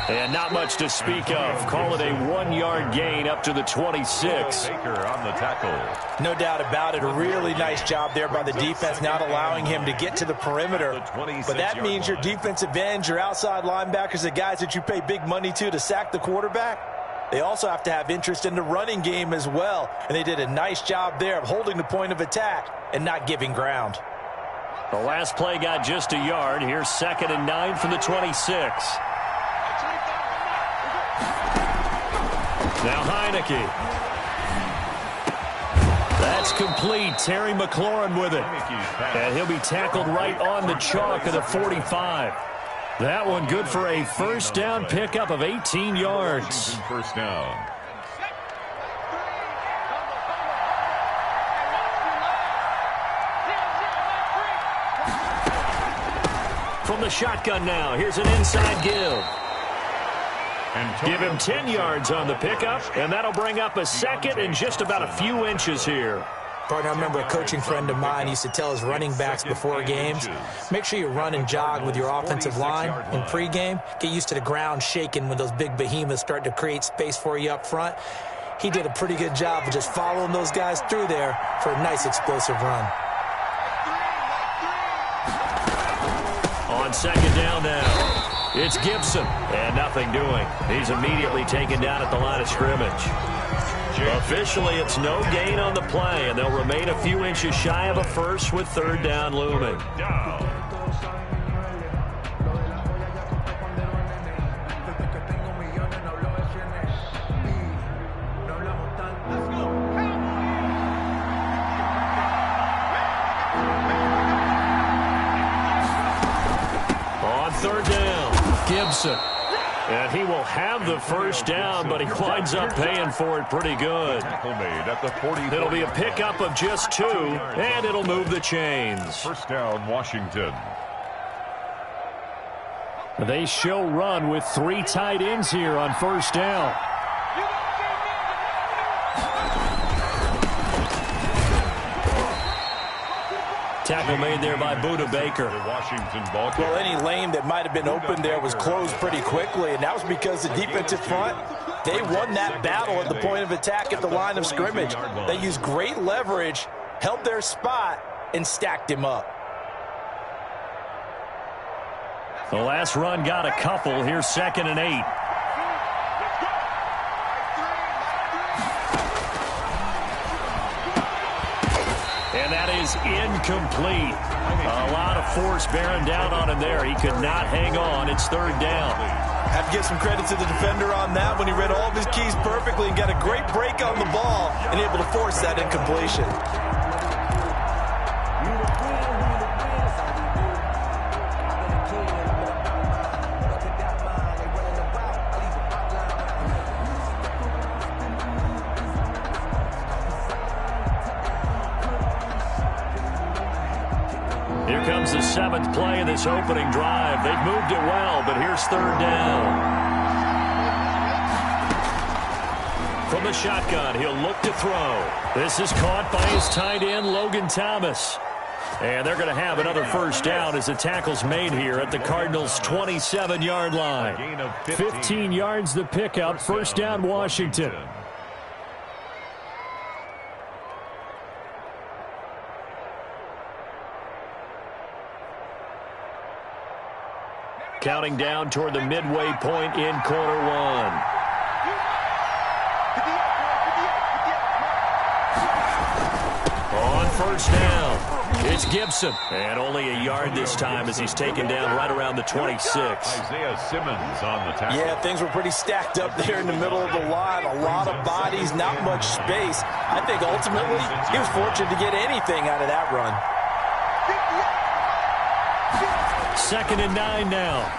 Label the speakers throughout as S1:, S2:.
S1: And not much to speak of. Call it a 1-yard gain up to the 26.
S2: Baker on the tackle.
S3: No doubt about it. A really nice job there by the defense, not allowing him to get to the perimeter. But that means your defensive ends, your outside linebackers, the guys that you pay big money to sack the quarterback, they also have to have interest in the running game as well. And they did a nice job there of holding the point of attack and not giving ground.
S1: The last play got just a yard. Here's 2nd and 9 from the 26. Now Heineke. That's complete. Terry McLaurin with it. And he'll be tackled right on the chalk of the 45. That one good for a first down pickup of 18 yards.
S2: First down.
S1: From the shotgun now, here's an inside give. Give him 10 yards on the pickup, and that'll bring up a second and just about a few inches here.
S3: Partner, I remember a coaching friend of mine used to tell his running backs before games, make sure you run and jog with your offensive line in pregame. Get used to the ground shaking when those big behemoths start to create space for you up front. He did a pretty good job of just following those guys through there for a nice explosive run.
S1: On 2nd down now. It's Gibson, and nothing doing. He's immediately taken down at the line of scrimmage. Officially, it's no gain on the play, and they'll remain a few inches shy of a first with 3rd down looming. On 3rd down. Gibson. And he will have the first down, but he winds up paying for it pretty good. It'll be a pickup of just 2, and it'll move the chains.
S2: First down, Washington.
S1: They show run with 3 tight ends here on 1st down. Tackle made there by Buda Baker.
S3: Well, any lane that might have been open there was closed pretty quickly, and that was because the defensive front, they won that battle at the point of attack at the line of scrimmage. They used great leverage, held their spot, and stacked him up.
S1: The last run got a couple. Here's 2nd and 8. And that is incomplete. A lot of force bearing down on him there. He could not hang on. It's 3rd down.
S3: Have to give some credit to the defender on that when he read all of his keys perfectly and got a great break on the ball and able to force that incompletion.
S1: Here comes the 7th play of this opening drive. They've moved it well, but here's 3rd down. From the shotgun, he'll look to throw. This is caught by his tight end, Logan Thomas. And they're going to have another first down as the tackle's made here at the Cardinals' 27-yard line. 15 yards the pickup. First down, Washington. Counting down toward the midway point in quarter 1. On 1st down, it's Gibson. And only a yard this time as he's taken down right around the 26.
S2: Isaiah Simmons on the tackle.
S3: Yeah, things were pretty stacked up there in the middle of the line. A lot of bodies, not much space. I think ultimately he was fortunate to get anything out of that run.
S1: 2nd and 9 now.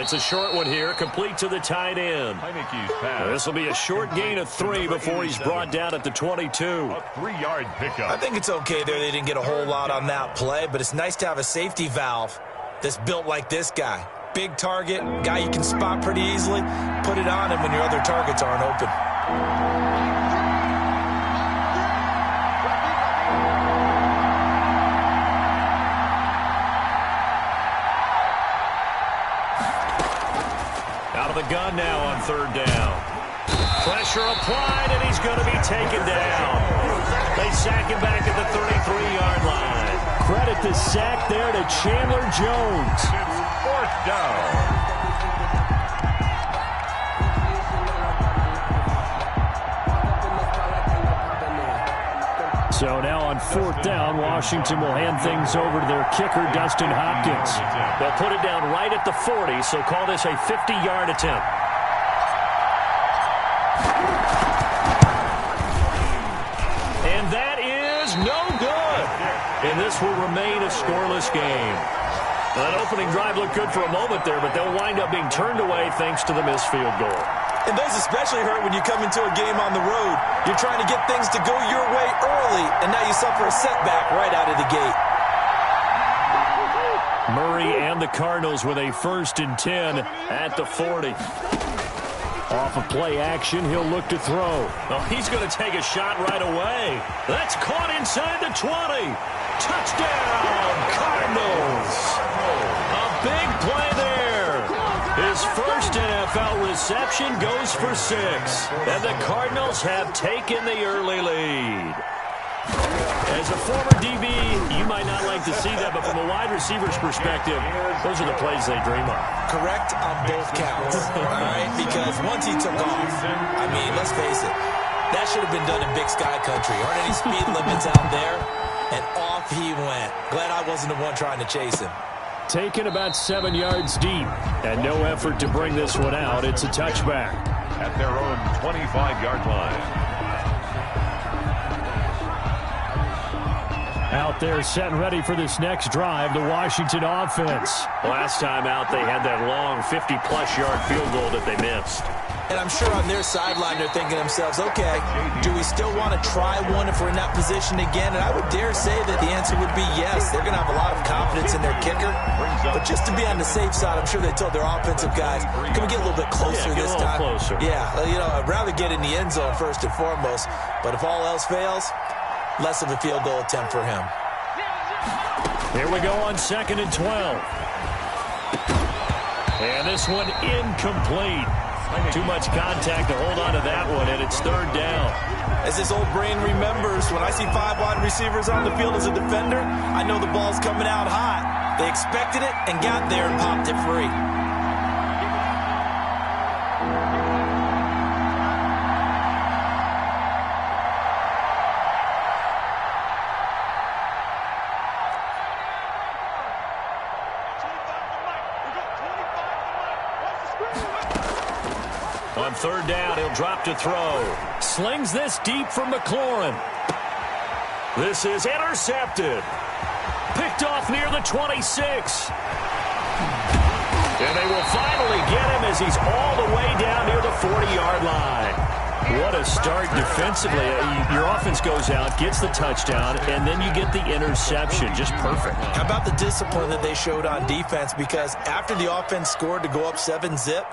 S1: It's a short one here, complete to the tight end. This will be a short gain of 3 before he's brought down at the 22.
S2: A 3-yard pickup.
S3: I think it's okay there. They didn't get a whole lot on that play, but it's nice to have a safety valve that's built like this guy. Big target, guy you can spot pretty easily. Put it on him when your other targets aren't open.
S1: gun now on third down. Pressure applied, and he's going to be taken down. They sack him back at the 33-yard line. Credit the sack there to Chandler Jones.
S2: It's fourth down.
S1: So now on fourth down, Washington will hand things over to their kicker, Dustin Hopkins. They'll put it down right at the 40, so call this a 50-yard attempt. And that is no good. And this will remain a scoreless game. That opening drive looked good for a moment there, but they'll wind up being turned away thanks to the missed field goal.
S3: And those especially hurt when you come into a game on the road. You're trying to get things to go your way early, and now you suffer a setback right out of the gate.
S1: Murray and the Cardinals with a 1st and 10 at the 40. Off of play action, he'll look to throw. Oh, he's going to take a shot right away. That's caught inside the 20. Touchdown, Cardinals. A big play there. His first NFL reception goes for 6. And the Cardinals have taken the early lead. As a former DB, you might not like to see that, but from a wide receiver's perspective, those are the plays they dream of.
S3: Correct on both counts, all right? Because once he took off, I mean, let's face it, that should have been done in Big Sky Country. Aren't any speed limits out there? And off he went. Glad I wasn't the one trying to chase him.
S1: Taken about 7 yards deep, and no effort to bring this one out. It's a touchback.
S2: At their own 25-yard line.
S1: Out there set and ready for this next drive, the Washington offense. Last time out, they had that long 50-plus yard field goal that they missed.
S3: And I'm sure on their sideline they're thinking to themselves, okay, do we still want to try one if we're in that position again? And I would dare say that the answer would be yes. They're going to have a lot of confidence in their kicker. But just to be on the safe side, I'm sure they told their offensive guys, can we get a little bit closer this time?
S1: Closer.
S3: Yeah, you know, I'd rather get in the end zone first and foremost. But if all else fails, less of a field goal attempt for him.
S1: Here we go on 2nd and 12. And this one incomplete. Too much contact to hold on to that one, and it's 3rd down.
S3: As his old brain remembers, when I see 5 wide receivers on the field as a defender, I know the ball's coming out hot. They expected it and got there and popped it free.
S1: On 3rd down, he'll drop to throw. Slings this deep from McLaurin. This is intercepted. Picked off near the 26. And they will finally get him as he's all the way down near the 40-yard line. What a start defensively. Your offense goes out, gets the touchdown, and then you get the interception. Just perfect.
S3: How about the discipline that they showed on defense? Because after the offense scored to go up 7-zip,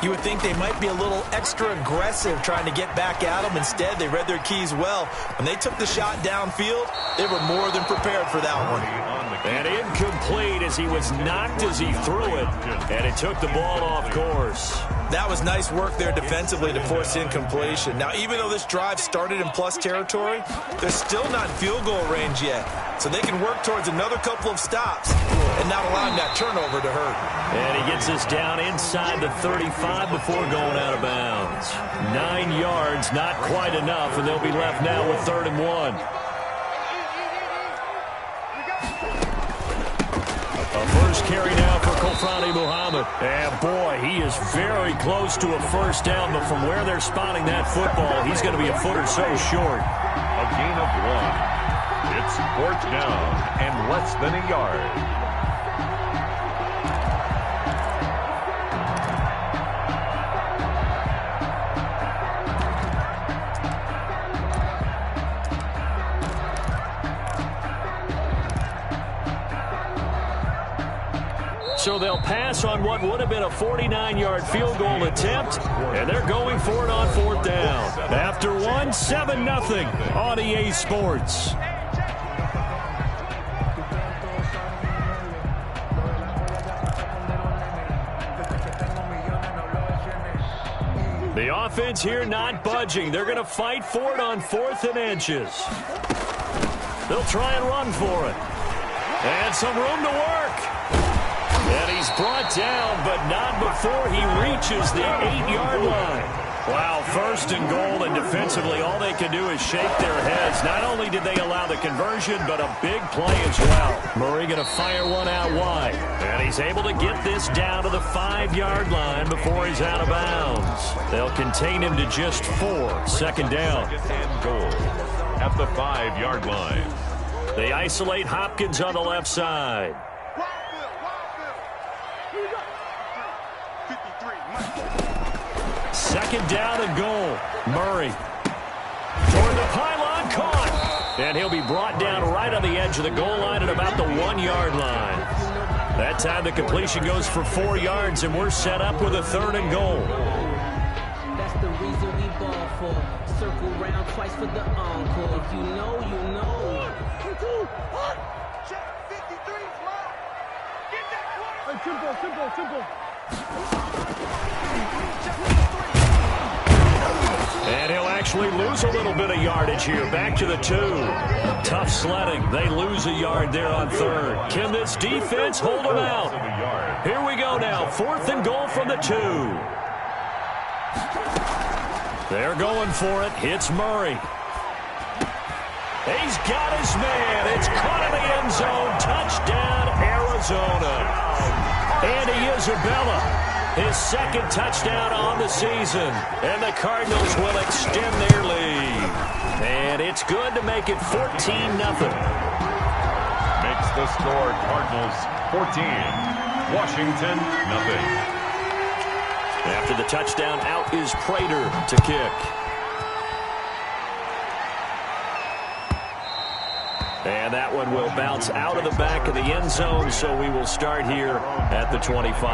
S3: you would think they might be a little extra aggressive trying to get back at them. Instead, they read their keys well. When they took the shot downfield, they were more than prepared for that one.
S1: And incomplete as he was knocked as he threw it. And it took the ball off course.
S3: That was nice work there defensively to force incompletion. Now, even though this drive started in plus territory, they're still not in field goal range yet. So they can work towards another couple of stops and not allowing that turnover to hurt.
S1: And he gets us down inside the 35 before going out of bounds. 9 yards, not quite enough, and they'll be left now with 3rd and 1. A first carry now for Kofrani Muhammad. And boy, he is very close to a first down, but from where they're spotting that football, he's going to be a foot or so short.
S2: A gain of 1. It's 4th down and less than a yard.
S1: So they'll pass on what would have been a 49-yard field goal attempt, and they're going for it on 4th down. After 1, 7-0 on EA Sports. The offense here not budging. They're going to fight for it on 4th and inches. They'll try and run for it. And some room to work. And he's brought down, but not before he reaches the 8-yard line. Wow, 1st and goal, and defensively all they can do is shake their heads. Not only did they allow the conversion, but a big play as well. Murray going to fire one out wide. And he's able to get this down to the 5-yard line before he's out of bounds. They'll contain him to just 4. 2nd down.
S2: 2nd and goal at the 5-yard line.
S1: They isolate Hopkins on the left side. Second down and goal. Murray. Toward the pylon, caught. And he'll be brought down right on the edge of the goal line at about the 1-yard line. That time the completion goes for 4 yards, and we're set up with a 3rd and goal.
S4: That's the reason we ball for. Circle round twice for the encore. If you know, you know. 1, 2, 1. Check 53, smile. Get that quarter. Simple.
S1: And he'll actually lose a little bit of yardage here. Back to the 2. Tough sledding. They lose a yard there on 3rd. Can this defense hold them out? Here we go now. 4th and goal from the 2. They're going for it. Hits Murray. He's got his man. It's caught in the end zone. Touchdown, Arizona. Andy Isabella, his 2nd touchdown on the season. And the Cardinals will extend their lead. And it's good to make it 14-0.
S2: Makes the score Cardinals 14. Washington, 0.
S1: After the touchdown, out is Prater to kick. And that one will bounce out of the back of the end zone, so we will start here at the 25.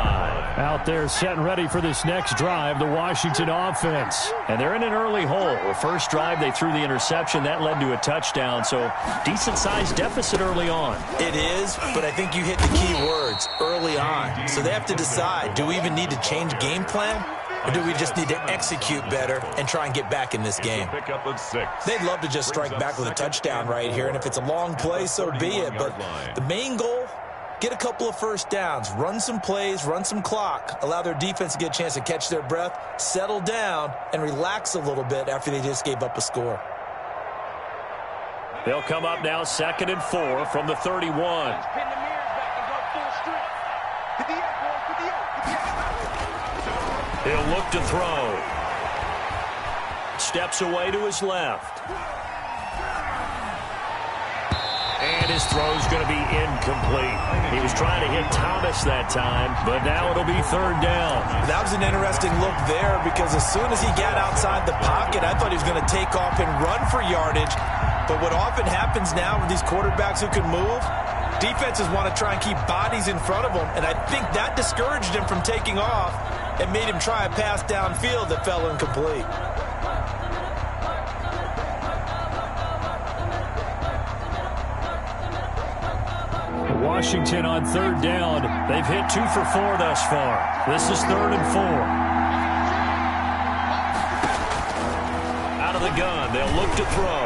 S1: Out there setting ready for this next drive, the Washington offense. And they're in an early hole. The first drive, they threw the interception. That led to a touchdown, so decent-sized deficit early on.
S3: It is, but I think you hit the key words, early on. So they have to decide, do we even need to change game plan? Or do we just need to execute better and try and get back in this game? They'd love to just strike back with a touchdown right here, and if it's a long play, so be it. But the main goal, get a couple of first downs, run some plays, run some clock, allow their defense to get a chance to catch their breath, settle down, and relax a little bit after they just gave up a score.
S1: They'll come up now 2nd and 4 from the 31. He'll look to throw. Steps away to his left. And his throw's going to be incomplete. He was trying to hit Thomas that time, but now it'll be 3rd down.
S3: That was an interesting look there because as soon as he got outside the pocket, I thought he was going to take off and run for yardage. But what often happens now with these quarterbacks who can move, defenses want to try and keep bodies in front of them, and I think that discouraged him from taking off and made him try a pass downfield that fell incomplete.
S1: Washington on 3rd down. They've hit 2 for 4 thus far. This is 3rd and 4. Out of the gun, they'll look to throw.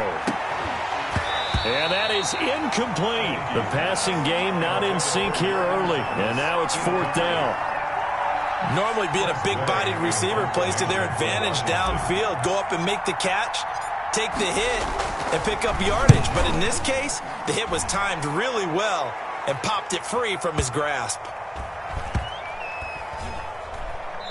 S1: And that is incomplete. The passing game not in sync here early. And now it's 4th down.
S3: Normally being a big-bodied receiver plays to their advantage downfield. Go up and make the catch, take the hit, and pick up yardage. But in this case, the hit was timed really well and popped it free from his grasp.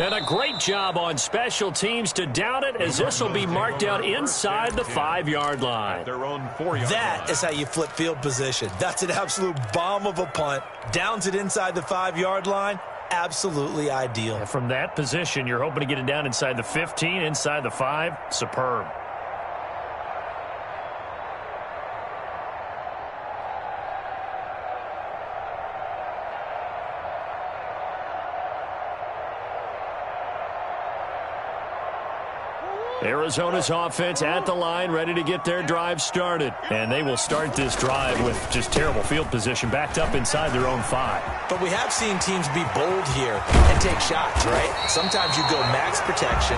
S1: And a great job on special teams to down it, as this will be marked out inside the 5-yard line.
S3: That is how you flip field position. That's an absolute bomb of a punt. Downs it inside the 5-yard line. Absolutely ideal.
S1: And from that position, you're hoping to get it down inside the 15, inside the 5. Superb. Arizona's offense at the line, ready to get their drive started. And they will start this drive with just terrible field position, backed up inside their own 5.
S3: But we have seen teams be bold here and take shots, right? Sometimes you go max protection,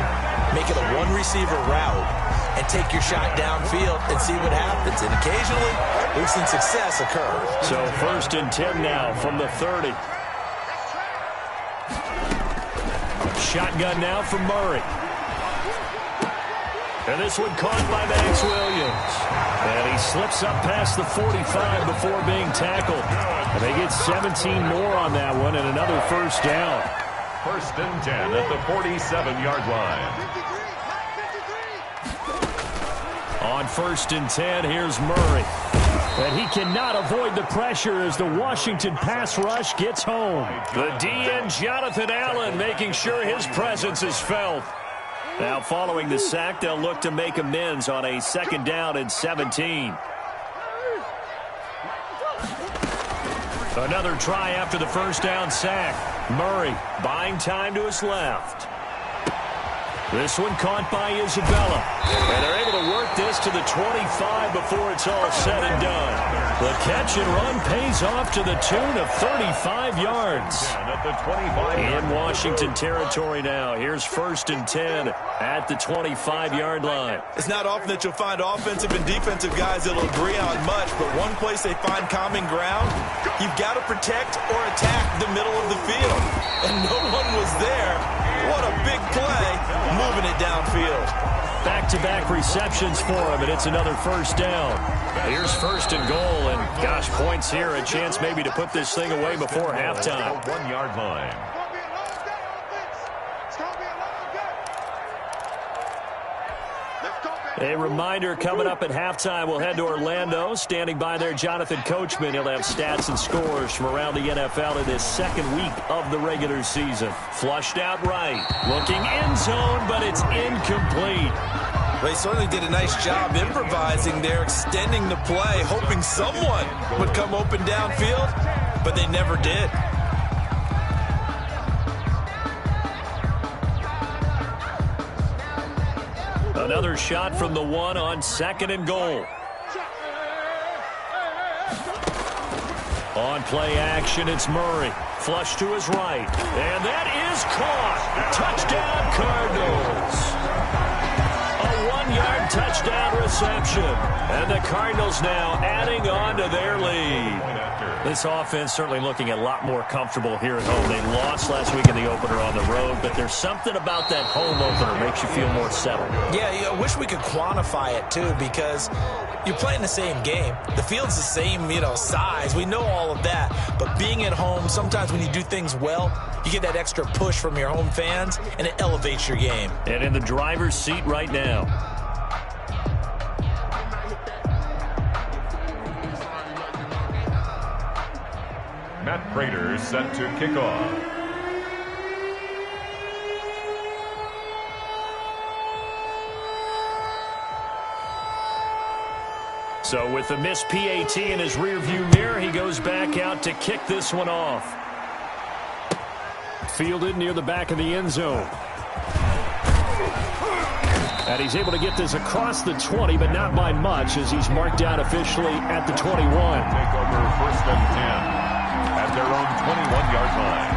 S3: make it a one-receiver route, and take your shot downfield and see what happens. And occasionally, we've seen success occur.
S1: So 1st and 10 now from the 30. Shotgun now from Murray. And this one caught by Max Williams. And he slips up past the 45 before being tackled. And they get 17 more on that one and another first down.
S2: 1st and 10 at the 47-yard line.
S1: On 1st and 10, here's Murray. And he cannot avoid the pressure as the Washington pass rush gets home. The DN, Jonathan Allen, making sure his presence is felt. Now, following the sack, they'll look to make amends on a 2nd down and 17. Another try after the 1st down sack. Murray buying time to his left. This one caught by Isabella. And they're able to work this to the 25 before it's all said and done. The catch and run pays off to the tune of 35 yards. In Washington territory now. Here's 1st and 10 at the 25-yard line.
S3: It's not often that you'll find offensive and defensive guys that will agree on much, but one place they find common ground, you've got to protect or attack the middle of the field. And no one was there. What a big play, moving it downfield.
S1: Back-to-back receptions for him, and it's another 1st down. Here's 1st and goal, and gosh, points here, a chance maybe to put this thing away before halftime.
S2: 1-yard line.
S1: A reminder coming up at halftime, we'll head to Orlando. Standing by there, Jonathan Coachman. He'll have stats and scores from around the NFL in this 2nd week of the regular season. Flushed out right. Looking end zone, but it's incomplete.
S3: They certainly did a nice job improvising there, extending the play, hoping someone would come open downfield, but they never did.
S1: Another shot from the 1 on 2nd and goal. On play action, it's Murray. Flush to his right. And that is caught. Touchdown, Cardinals. A 1-yard touchdown reception. And the Cardinals now adding on to their lead. This offense certainly looking a lot more comfortable here at home. They lost last week in the opener on the road, but there's something about that home opener makes you feel more settled.
S3: Yeah, I wish we could quantify it, too, because you're playing the same game. The field's the same, size. We know all of that. But being at home, sometimes when you do things well, you get that extra push from your home fans, and it elevates your game.
S1: And in the driver's seat right now.
S2: Matt Prater set to kick off.
S1: So with the missed PAT in his rearview mirror, he goes back out to kick this one off. Fielded near the back of the end zone. And he's able to get this across the 20, but not by much, as he's marked down officially at the 21.
S2: Take over 1st and 10 at their own 21-yard line.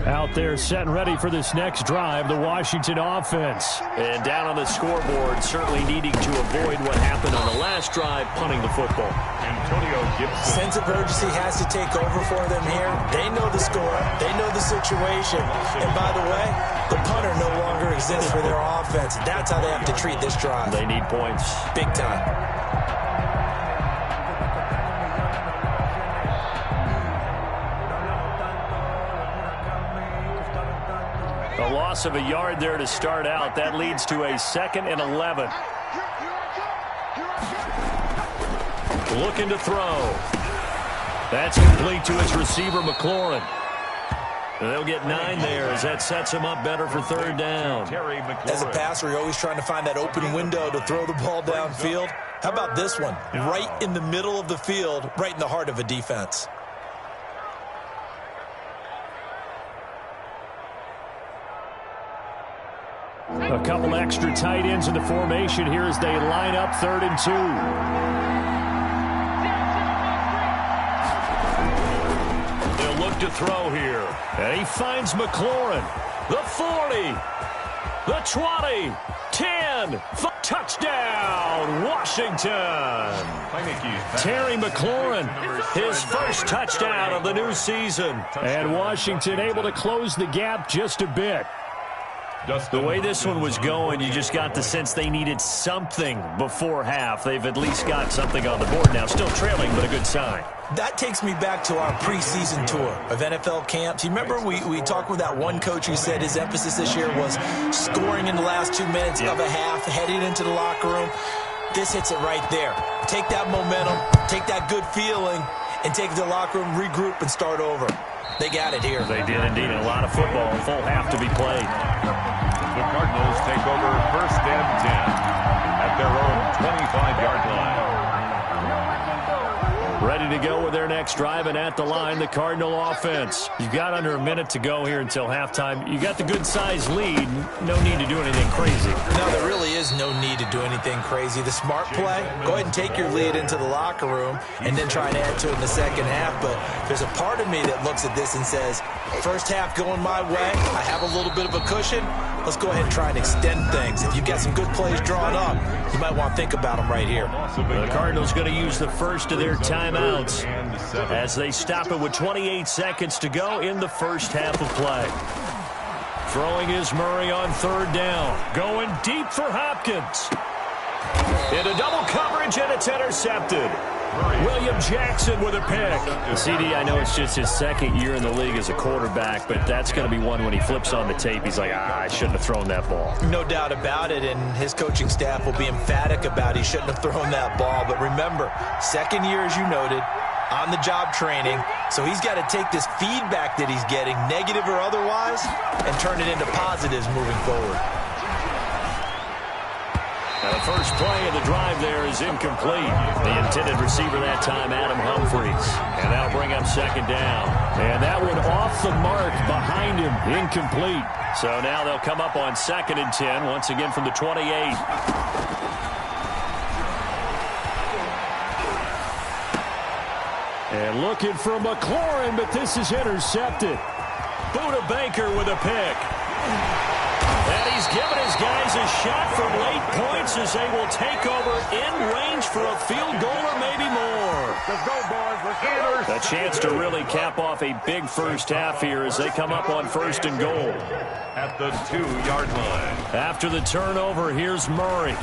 S1: Out there set and ready for this next drive, the Washington offense. And down on the scoreboard, certainly needing to avoid what happened on the last drive, punting the football.
S2: Antonio Gibson.
S3: Sense of urgency has to take over for them here. They know the score. They know the situation. And by the way, the punter no longer exists for their offense. That's how they have to treat this drive.
S1: They need points.
S3: Big time.
S1: A loss of a yard there to start out. That leads to a 2nd and 11. Looking to throw. That's complete to his receiver, McLaurin. They'll get 9 there as that sets them up better for third down.
S3: As a passer, you're always trying to find that open window to throw the ball downfield. How about this one? Right in the middle of the field, right in the heart of a defense.
S1: A couple extra tight ends in the formation here as they line up 3rd and 2. They'll look to throw here. And he finds McLaurin. The 40. The 20. 10. Touchdown, Washington. Terry McLaurin, his first touchdown of the new season. And Washington able to close the gap just a bit. The way this one was going, you just got the sense they needed something before half. They've at least got something on the board now. Still trailing, but a good sign.
S3: That takes me back to our preseason tour of NFL camps. You remember we talked with that one coach who said his emphasis this year was scoring in the last 2 minutes of a half, heading into the locker room. This hits it right there. Take that momentum, take that good feeling, and take it to the locker room, regroup, and start over. They got it here.
S1: They did indeed. A lot of football, a full half to be played.
S2: The Cardinals take over 1st and 10 at their own 25-yard line.
S1: Ready to go with their next drive, and at the line, the Cardinal offense. You've got under a minute to go here until halftime. You got the good-sized lead. No need to do anything crazy.
S3: No, there really is no need to do anything crazy. The smart play, go ahead and take your lead into the locker room and then try and add to it in the second half. But there's a part of me that looks at this and says, first half going my way, I have a little bit of a cushion. Let's go ahead and try and extend things. If you've got some good plays drawn up, you might want to think about them right here.
S1: The Cardinals going to use the first of their timeouts as they stop it with 28 seconds to go in the first half of play. Throwing is Murray on 3rd down. Going deep for Hopkins. Into double coverage, and it's intercepted. William Jackson with a pick. The CD, I know it's just his 2nd year in the league as a quarterback, but that's going to be one when he flips on the tape. He's like, I shouldn't have thrown that ball.
S3: No doubt about it, and his coaching staff will be emphatic about he shouldn't have thrown that ball. But remember, 2nd year, as you noted, on-the-job training, so he's got to take this feedback that he's getting, negative or otherwise, and turn it into positives moving forward.
S1: Now the first play of the drive there is incomplete. The intended receiver that time, Adam Humphries. And that'll bring up 2nd down. And that one off the mark behind him, incomplete. So now they'll come up on 2nd and 10, once again from the 28. And looking for McLaurin, but this is intercepted. Buda Baker with a pick. And he's given his guys a shot for late points as they will take over in range for a field goal or maybe more.
S2: Let's go, boys. Let's go.
S1: A chance to really cap off a big first half here as they come up on 1st and goal.
S2: At the 2-yard line.
S1: After the turnover, here's Murray.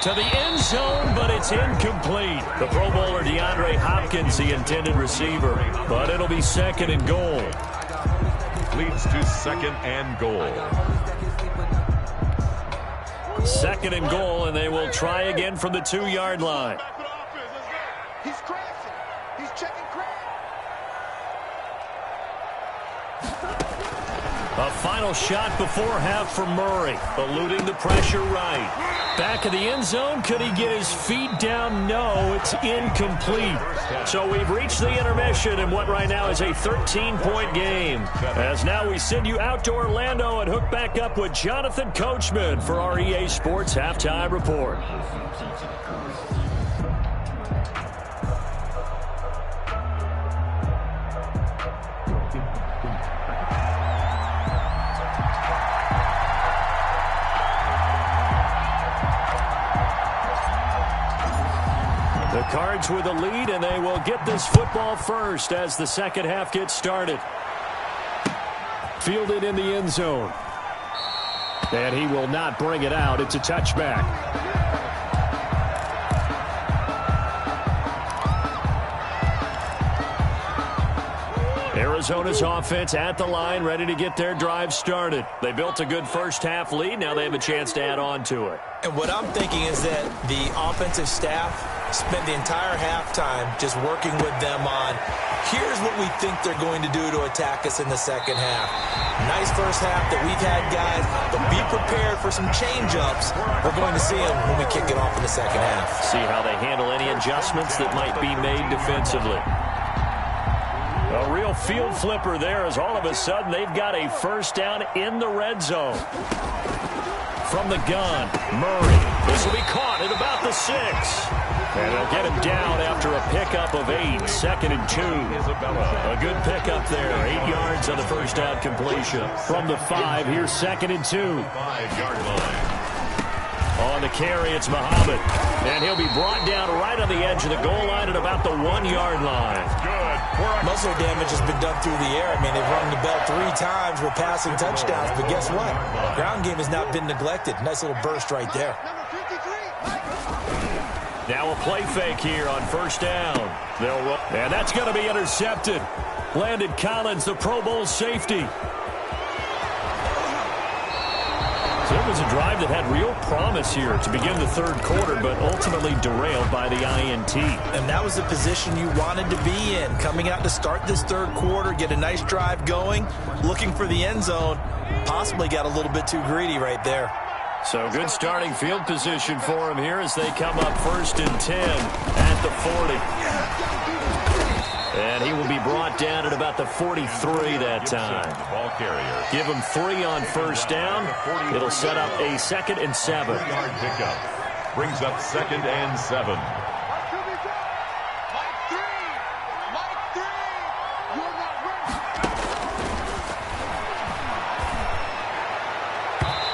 S1: To the end zone, but it's incomplete. The Pro Bowler DeAndre Hopkins, the intended receiver. But it'll be 2nd and goal.
S2: Leads to 2nd and goal.
S1: 2nd and goal, and they will try again from the 2-yard line.
S5: He's crashing. He's checking crash.
S1: A final shot before half for Murray, eluding the pressure right. Back of the end zone, could he get his feet down? No, it's incomplete. So we've reached the intermission in what right now is a 13-point game. As now we send you out to Orlando and hook back up with Jonathan Coachman for our EA Sports Halftime Report. The Cards with a lead, and they will get this football first as the second half gets started. Fielded in the end zone. And he will not bring it out. It's a touchback. Arizona's offense at the line, ready to get their drive started. They built a good first half lead. Now they have a chance to add on to it.
S3: And what I'm thinking is that the offensive staff spent the entire halftime just working with them on, here's what we think they're going to do to attack us in the second half. Nice first half that we've had, guys, but be prepared for some change-ups. We're going to see them when we kick it off in the second half.
S1: See how they handle any adjustments that might be made defensively. A real field flipper there as all of a sudden they've got a first down in the red zone. From the gun, Murray. This will be caught at about the 6. And they'll get him down after a pickup of 8. 2nd and 2. A good pickup there. 8 yards on the first down completion. From the 5, here's 2nd and 2.
S2: 5-yard line.
S1: On the carry, it's Muhammad. And he'll be brought down right on the edge of the goal line at about the 1-yard line.
S3: Most of the damage has been done through the air. I mean, they've rung the bell 3 times with passing touchdowns, but guess what? Ground game has not been neglected. Nice little burst right there.
S1: Now a play fake here on first down. They'll roll. And that's going to be intercepted. Landon Collins, the Pro Bowl safety. So it was a drive that had real promise here to begin the third quarter, but ultimately derailed by the INT.
S3: And that was the position you wanted to be in. Coming out to start this third quarter, get a nice drive going, looking for the end zone. Possibly got a little bit too greedy right there.
S1: So good starting field position for him here as they come up 1st and 10 at the 40. And he will be brought down at about the 43 that time.
S2: Ball carrier.
S1: Give him 3 on first down. It'll set up a 2nd and 7.
S2: Yard pickup. Brings up 2nd and 7.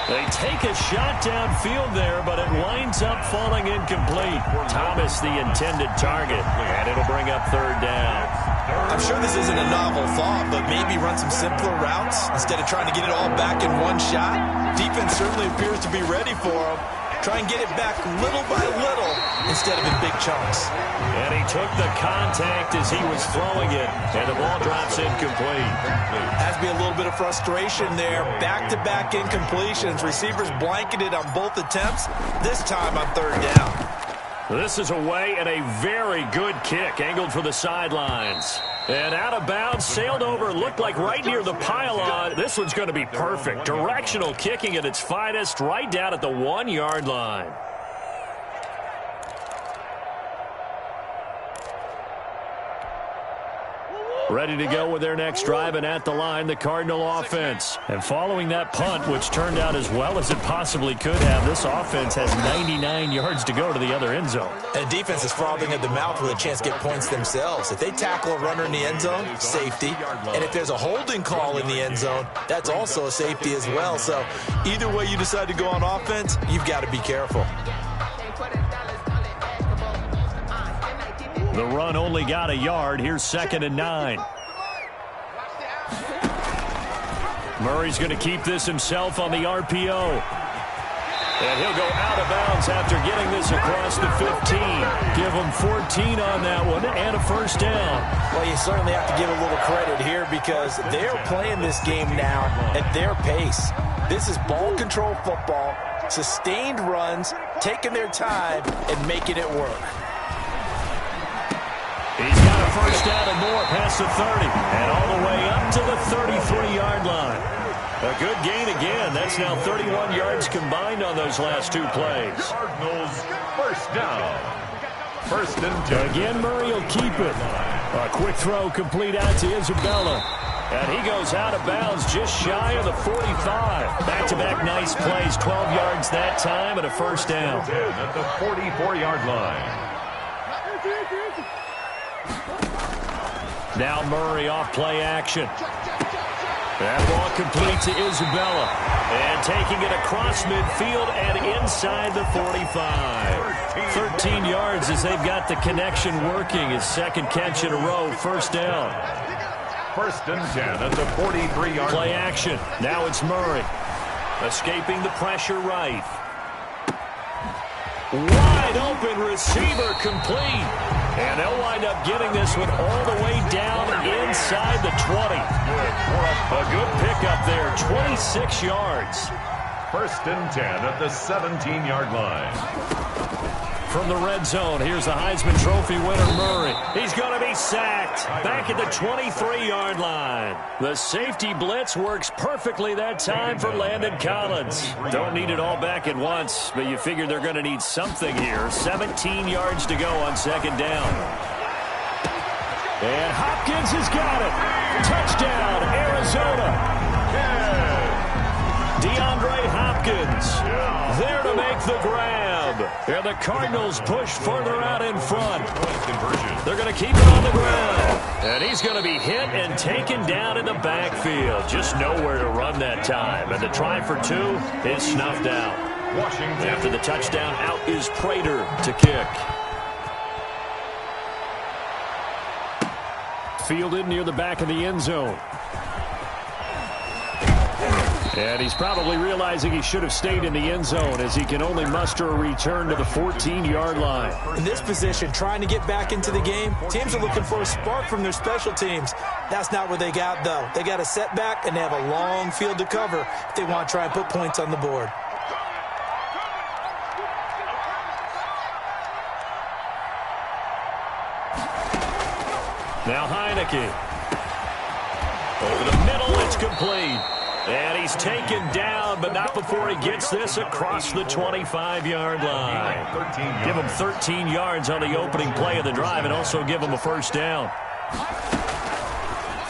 S1: They take a shot downfield there, but it winds up falling incomplete. Thomas, the intended target, and it'll bring up 3rd down.
S3: I'm sure this isn't a novel thought, but maybe run some simpler routes instead of trying to get it all back in one shot. Defense certainly appears to be ready for him. Try and get it back little by little instead of in big chunks.
S1: And he took the contact as he was throwing it, and the ball drops incomplete.
S3: Has to be a little bit of frustration there. Back-to-back incompletions. Receivers blanketed on both attempts, this time on 3rd down.
S1: This is away and a very good kick, angled for the sidelines. And out of bounds, sailed over, looked like right near the pylon. This one's going to be perfect. Directional kicking at its finest, right down at the 1-yard line. Ready to go with their next drive, and at the line, the Cardinal offense. And following that punt, which turned out as well as it possibly could have, this offense has 99 yards to go to the other end zone.
S3: And defense is frothing at the mouth with a chance to get points themselves. If they tackle a runner in the end zone, safety. And if there's a holding call in the end zone, that's also a safety as well. So either way you decide to go on offense, you've got to be careful.
S1: The run only got a yard. Here's 2nd and 9. Murray's going to keep this himself on the RPO. And he'll go out of bounds after getting this across the 15. Give him 14 on that one and a first down.
S3: Well, you certainly have to give a little credit here because they're playing this game now at their pace. This is ball control football, sustained runs, taking their time and making it work.
S1: He's got a first down and more past the 30 and all the way up to the 33-yard line. A good gain again. That's now 31 yards combined on those last 2 plays.
S2: Cardinals first down. 1st and 10.
S1: Again, Murray will keep it. A quick throw complete out to Isabella. And he goes out of bounds just shy of the 45. Back-to-back nice plays. 12 yards that time and a first down.
S2: At the 44-yard line.
S1: Now Murray off play action. That ball complete to Isabella. And taking it across midfield and inside the 45. 13 yards as they've got the connection working. His 2nd catch in a row. First down.
S2: 1st and 10 at the 43-yard line.
S1: Play action. Now it's Murray. Escaping the pressure right. Wide open receiver complete. And they'll wind up getting this one all the way down inside the 20. A good pickup there, 26 yards.
S2: 1st and 10 at the 17-yard line.
S1: from the red zone. Here's the Heisman Trophy winner, Murray. He's going to be sacked back at the 23-yard line. The safety blitz works perfectly that time for Landon Collins. Don't need it all back at once, but you figure they're going to need something here. 17 yards to go on second down. And Hopkins has got it. Touchdown, Arizona. DeAndre Hopkins there to make the grab. And the Cardinals push further out in front. They're going to keep it on the ground. And he's going to be hit and taken down in the backfield. Just nowhere to run that time. And the try for two is snuffed out. After the touchdown, out is Prater to kick. Fielded near the back of the end zone. And he's probably realizing he should have stayed in the end zone as he can only muster a return to the 14-yard line.
S3: In this position, trying to get back into the game, teams are looking for a spark from their special teams. That's not what they got, though. They got a setback, and they have a long field to cover if they want to try and put points on the board.
S1: Now Heineke. Over the middle, it's complete. And he's taken down, but not before he gets this across the 25-yard line. Give him 13 yards on the opening play of the drive and also give him a first down.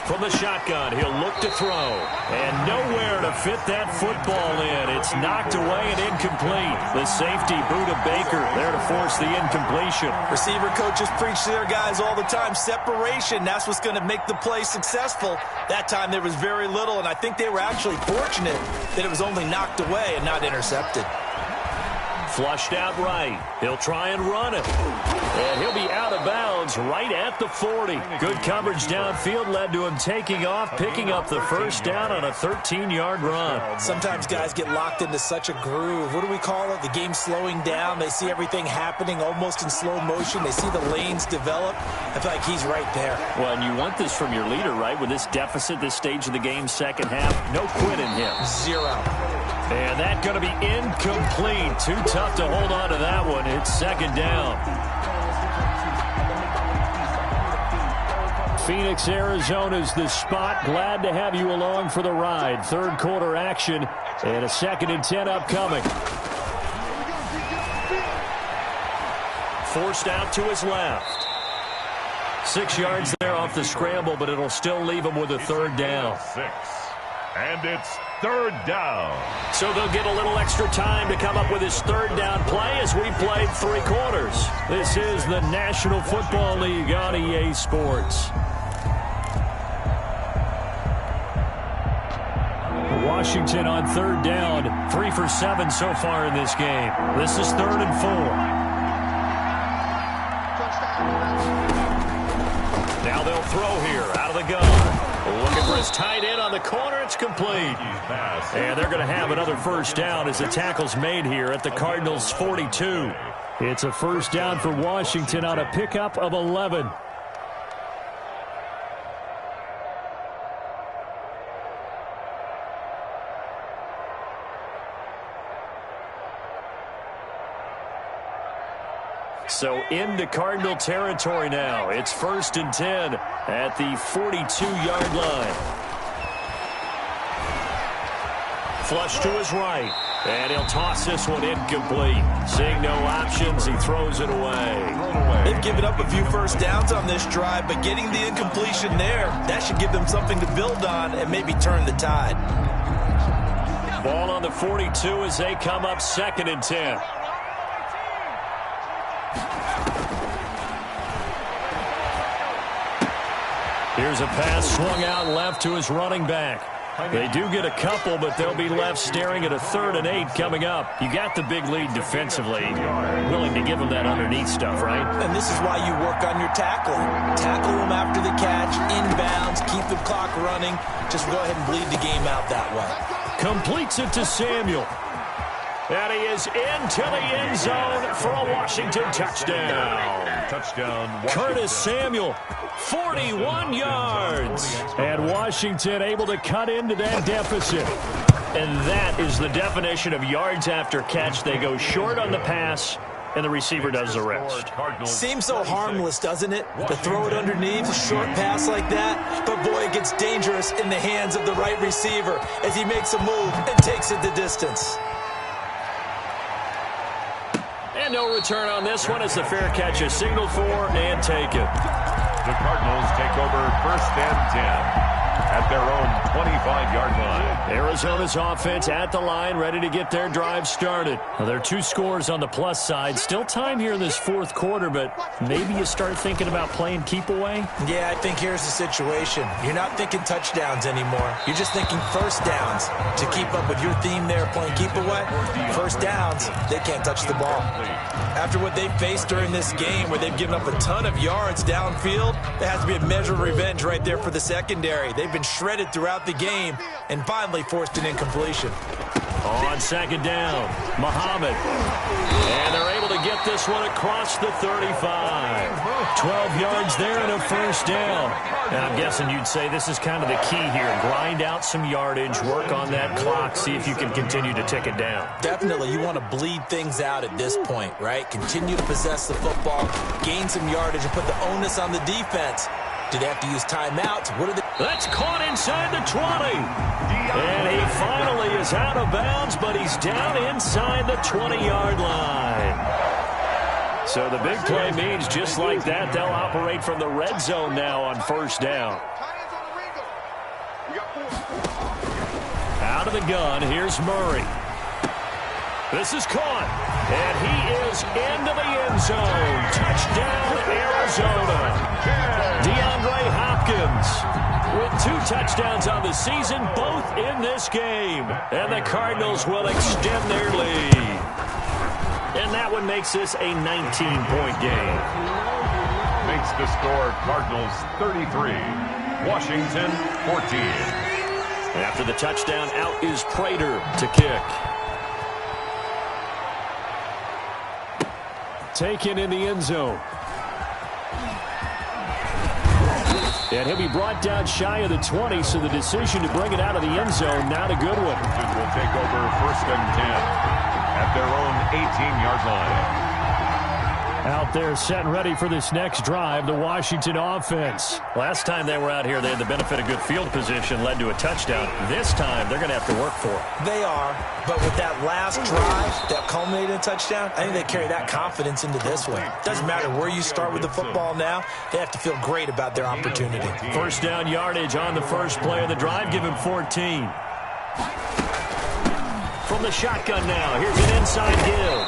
S1: From the shotgun, he'll look to throw. And nowhere to fit that football in. It's knocked away and incomplete. The safety, Budda Baker, there to force the incompletion.
S3: Receiver coaches preach to their guys all the time. Separation, that's what's going to make the play successful. That time there was very little, and I think they were actually fortunate that it was only knocked away and not intercepted.
S1: Flushed out right. He'll try and run it. And he'll be out of bounds right at the 40. Good coverage downfield led to him taking off, picking up the first down on a 13-yard run.
S3: Sometimes guys get locked into such a groove. What do we call it? The game slowing down. They see everything happening almost in slow motion. They see the lanes develop. I feel like he's right there.
S1: Well, and you want this from your leader, right? With this deficit, this stage of the game, second half, no quit in him.
S3: Zero.
S1: And that's going to be incomplete. Too tough to hold on to that one. It's second down. Phoenix, Arizona's the spot. Glad to have you along for the ride. Third quarter action and a 2nd and 10 upcoming. Forced out to his left. 6 yards there off the scramble, but it'll still leave him with a third down.
S2: And it's third down.
S1: So they'll get a little extra time to come up with his third down play as we played 3 quarters. This is the National Football League on EA Sports. Washington on third down. 3 for 7 so far in this game. This is 3rd and 4. Now they'll throw here out of the gun. Looking for his tight end on the corner. It's complete. And they're going to have another first down as the tackle's made here at the Cardinals' 42. It's a first down for Washington on a pickup of 11. So into Cardinal territory now. It's 1st and 10 at the 42-yard line. Flush to his right. And he'll toss this one incomplete. Seeing no options, he throws it away.
S3: They've given up a few first downs on this drive, but getting the incompletion there, that should give them something to build on and maybe turn the tide.
S1: Ball on the 42 as they come up 2nd and 10. Here's a pass swung out left to his running back. They do get a couple, but they'll be left staring at a 3rd and 8 coming up. You got the big lead defensively. Willing to give them that underneath stuff, right?
S3: And this is why you work on your tackling. Tackle them after the catch, inbounds, keep the clock running. Just go ahead and bleed the game out that way.
S1: Completes it to Samuel. And he is into the end zone for a Washington touchdown. Curtis Samuel, 41 yards. And Washington able to cut into that deficit. And that is the definition of yards after catch. They go short on the pass, and the receiver does the rest.
S3: Seems so harmless, doesn't it? To throw it underneath, a short pass like that. But boy, it gets dangerous in the hands of the right receiver as he makes a move and takes it the distance.
S1: And no return on this one as the fair catch is signaled for and taken.
S2: The Cardinals take over 1st and 10 at their own 25-yard line.
S1: Arizona's offense at the line, ready to get their drive started. Now, there are 2 scores on the plus side. Still time here in this 4th quarter, but maybe you start thinking about playing keep away?
S3: Yeah, I think here's the situation. You're not thinking touchdowns anymore. You're just thinking first downs. To keep up with your theme there, playing keep away, first downs, they can't touch the ball. After what they faced during this game where they've given up a ton of yards downfield, there has to be a measure of revenge right there for the secondary. They've been shredded throughout the game and finally forced an incompletion.
S1: On 2nd down, Muhammad. And they're able to get this one across the 35. 12 yards there and a first down. And I'm guessing you'd say this is kind of the key here. Grind out some yardage, work on that clock, see if you can continue to tick it down.
S3: Definitely, you want to bleed things out at this point, right? Continue to possess the football, gain some yardage, and put the onus on the defense. Do they have to use timeouts? What are they?
S1: That's caught inside the 20. And he finally is out of bounds, but he's down inside the 20-yard line. So the big play means just like that, they'll operate from the red zone now on 1st down. Out of the gun, here's Murray. This is caught, and he is into the end zone. Touchdown, Arizona. DeAndre Hopkins with 2 touchdowns on the season, both in this game. And the Cardinals will extend their lead. And that one makes this a 19-point game.
S2: Makes the score Cardinals 33, Washington 14.
S1: After the touchdown, out is Prater to kick. Taken in the end zone. And he'll be brought down shy of the 20, so the decision to bring it out of the end zone, not a good one.
S2: Will take over 1st and 10 at their own 18-yard line.
S1: Out there set and ready for this next drive, the Washington offense. Last time they were out here, they had the benefit of good field position, led to a touchdown. This time, they're going to have to work for it.
S3: They are, but with that last drive that culminated in a touchdown, I think they carry that confidence into this one. Doesn't matter where you start with the football now, they have to feel great about their opportunity.
S1: 1st down yardage on the first play of the drive, give him 14. From the shotgun now, here's an inside give.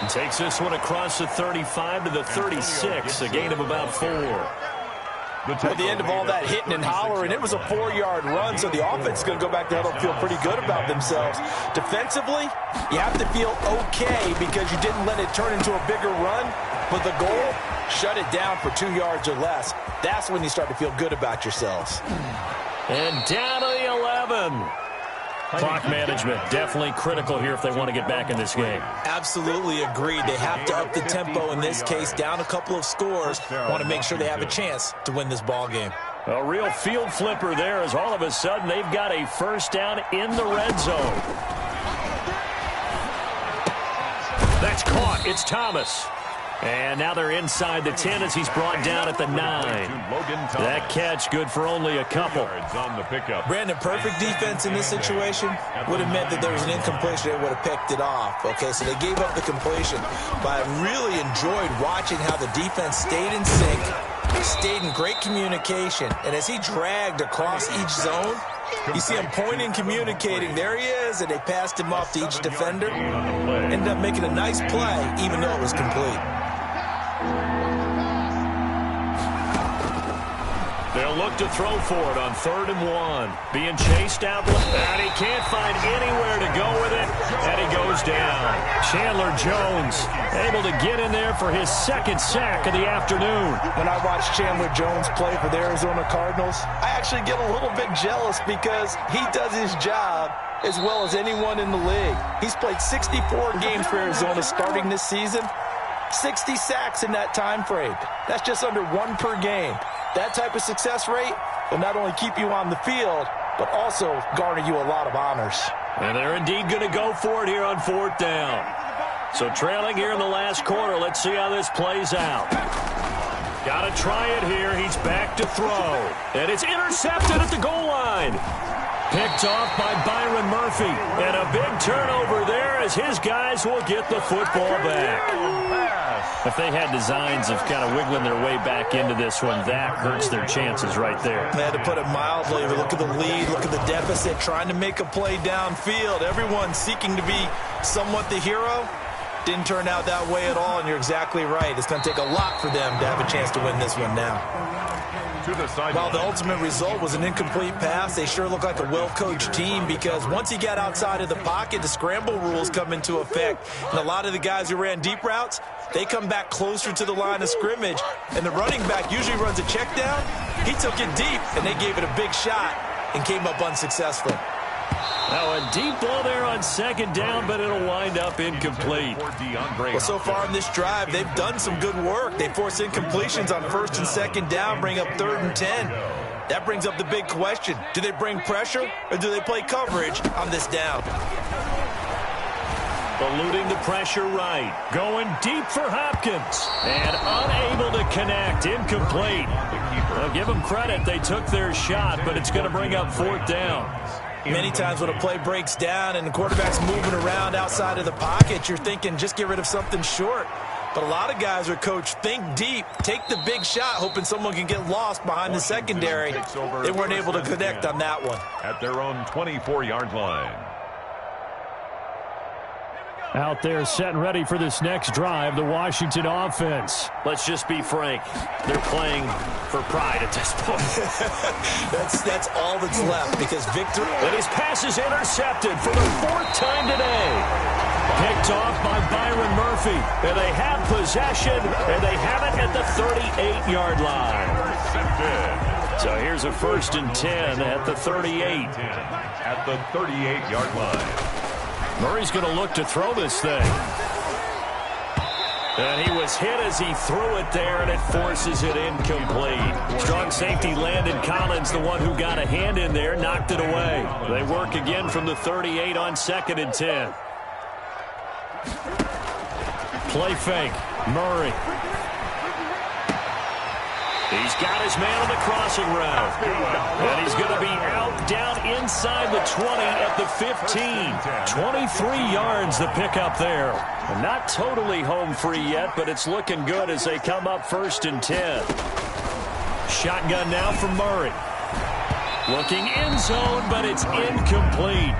S1: Takes this one across the 35 to the 36, a gain of about 4.
S3: At the end of all that hitting and hollering, it was a 4-yard run, so the offense is going to go back there and feel pretty good about themselves. Defensively, you have to feel okay because you didn't let it turn into a bigger run, but the goal, shut it down for 2 yards or less. That's when you start to feel good about yourselves.
S1: And down to the 11. Clock management definitely critical here if they want to get back in this game.
S3: Absolutely agreed. They have to up the tempo in this case, down a couple of scores. Want to make sure they have a chance to win this ball game.
S1: A real field flipper there as all of a sudden they've got a first down in the red zone. That's caught. It's Thomas. And now they're inside the 10 as he's brought down at the 9. That catch good for only a couple.
S3: Brandon, perfect defense in this situation would have meant that there was an incompletion. They would have picked it off. Okay, so they gave up the completion. But I really enjoyed watching how the defense stayed in sync, stayed in great communication. And as he dragged across each zone, you see him pointing, communicating. There he is, and they passed him off to each defender. Ended up making a nice play, even though it was complete.
S1: They'll look to throw for it on 3rd and 1. Being chased out, and he can't find anywhere to go with it, and he goes down. Chandler Jones able to get in there for his 2nd sack of the afternoon.
S3: When I watch Chandler Jones play for the Arizona Cardinals, I actually get a little bit jealous because he does his job as well as anyone in the league. He's played 64 games for Arizona starting this season. 60 sacks in that time frame. That's just under 1 per game. That type of success rate will not only keep you on the field, but also garner you a lot of honors.
S1: And they're indeed going to go for it here on 4th down. So trailing here in the last quarter. Let's see how this plays out. Got to try it here. He's back to throw. And it's intercepted at the goal line. Picked off by Byron Murphy. And a big turnover there as his guys will get the football back. If they had designs of kind of wiggling their way back into this one, that hurts their chances right there.
S3: They had to put it mildly. Look at the lead. Look at the deficit. Trying to make a play downfield. Everyone seeking to be somewhat the hero. Didn't turn out that way at all, and you're exactly right. It's going to take a lot for them to have a chance to win this one now. While the ultimate result was an incomplete pass, they sure look like a well-coached team because once he got outside of the pocket, the scramble rules come into effect. And a lot of the guys who ran deep routes, they come back closer to the line of scrimmage. And the running back usually runs a check down. He took it deep, and they gave it a big shot and came up unsuccessful.
S1: Now a deep ball there on second down, but it'll wind up incomplete.
S3: Well, so far in this drive, they've done some good work. They force incompletions on first and second down, bring up 3rd and 10. That brings up the big question. Do they bring pressure or do they play coverage on this down?
S1: Eluding the pressure right. Going deep for Hopkins. And unable to connect. Incomplete. Well, give them credit. They took their shot, but it's going to bring up 4th down.
S3: Many times when a play breaks down and the quarterback's moving around outside of the pocket, you're thinking just get rid of something short. But a lot of guys are coached, think deep, take the big shot, hoping someone can get lost behind the secondary. They weren't able to connect on that one.
S2: At their own 24-yard line.
S1: Out there set and ready for this next drive, the Washington offense. Let's just be frank. They're playing for pride at this point.
S3: That's all that's left because victory.
S1: And his pass is intercepted for the 4th time today. Picked off by Byron Murphy. And they have possession, and they have it at the 38-yard line. So here's a 1st and 10 at the 38.
S2: At the 38-yard line.
S1: Murray's going to look to throw this thing. And he was hit as he threw it there, and it forces it incomplete. Strong safety Landon Collins, the one who got a hand in there, knocked it away. They work again from the 38 on 2nd and 10. Play fake. Murray. He's got his man on the crossing route. And he's going to be out down inside the 20 at the 15. 23 yards the pickup there. And not totally home free yet, but it's looking good as they come up 1st and 10. Shotgun now from Murray. Looking end zone, but it's incomplete.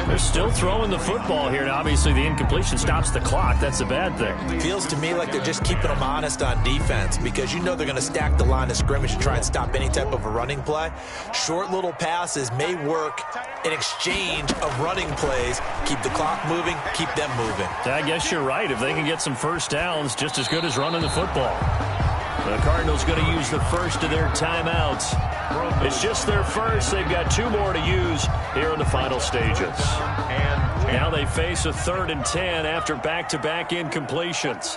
S1: They're still throwing the football here. Now, obviously, the incompletion stops the clock. That's a bad thing.
S3: Feels to me like they're just keeping them honest on defense because you know they're going to stack the line of scrimmage to try and stop any type of a running play. Short little passes may work in exchange of running plays. Keep the clock moving, keep them moving.
S1: I guess you're right. If they can get some first downs, just as good as running the football. The Cardinals going to use the first of their timeouts. It's just their first. They've got 2 more to use here in the final stages. Now they face a 3rd and 10 after back-to-back incompletions.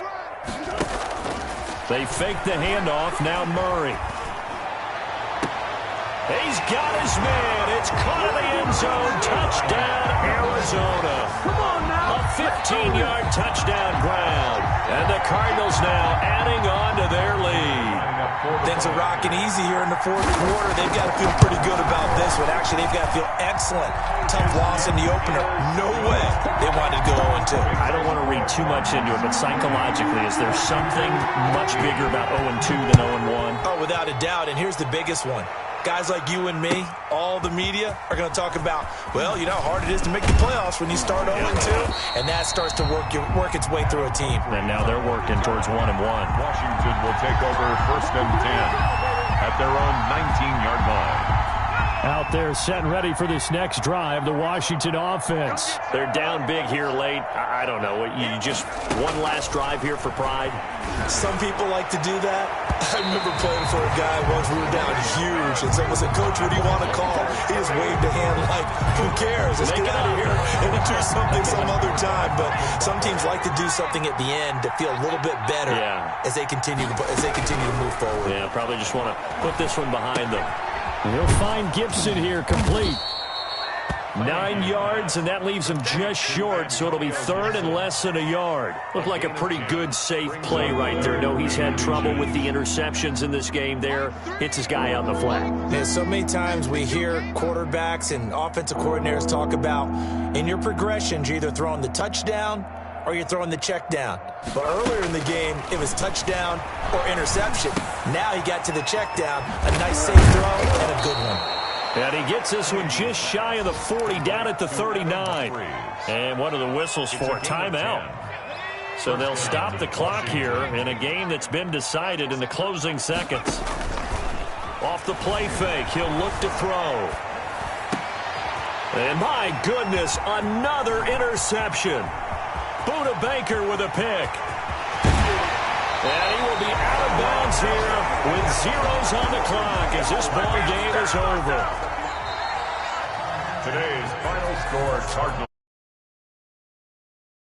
S1: They fake the handoff. Now Murray. He's got his man. It's caught in the end zone. Touchdown, Arizona. A 15-yard touchdown ground. And the Cardinals now adding on to their lead.
S3: Things are rocking easy here in the 4th quarter. They've got to feel pretty good about this one. Actually, they've got to feel excellent. Tough loss in the opener. No way they wanted to go 0-2.
S1: I don't want to read too much into it, but psychologically, is there something much bigger about 0-2 than 0-1?
S3: Oh, without a doubt. And here's the biggest one. Guys like you and me, all the media, are going to talk about, well, you know how hard it is to make the playoffs when you start 0-2, and that starts to work its way through a team.
S1: And now they're working towards 1-1.
S2: Washington will take over 1st and 10 at their own 19-yard line.
S1: Out there set and ready for this next drive, the Washington offense. They're down big here late. I don't know. You just one last drive here for pride?
S3: Some people like to do that. I remember playing for a guy once. We were down huge, and someone said, Coach, what do you want to call? He just waved a hand like, who cares? Let's get out of here and do something some other time. But some teams like to do something at the end to feel a little bit better as they continue to move forward.
S1: Yeah, probably just want to put this one behind them. He'll find Gibson here complete. 9 yards, and that leaves him just short, so it'll be third and less than a yard. Looked like a pretty good, safe play right there. No, he's had trouble with the interceptions in this game there. Hits his guy out in the flat.
S3: And so many times we hear quarterbacks and offensive coordinators talk about in your progressions, you're either throwing the touchdown or you're throwing the check down. But earlier in the game, it was touchdown or interception. Now he got to the check down. A nice safe throw and a good one.
S1: And he gets this one just shy of the 40, down at the 39. And one of the whistles for a timeout. So they'll stop the clock here in a game that's been decided in the closing seconds. Off the play fake, he'll look to throw. And my goodness, another interception. Buda Baker with a pick. And he will be out of bounds here with zeros on the clock as this ball game is over.
S2: Today's final score, Cardinals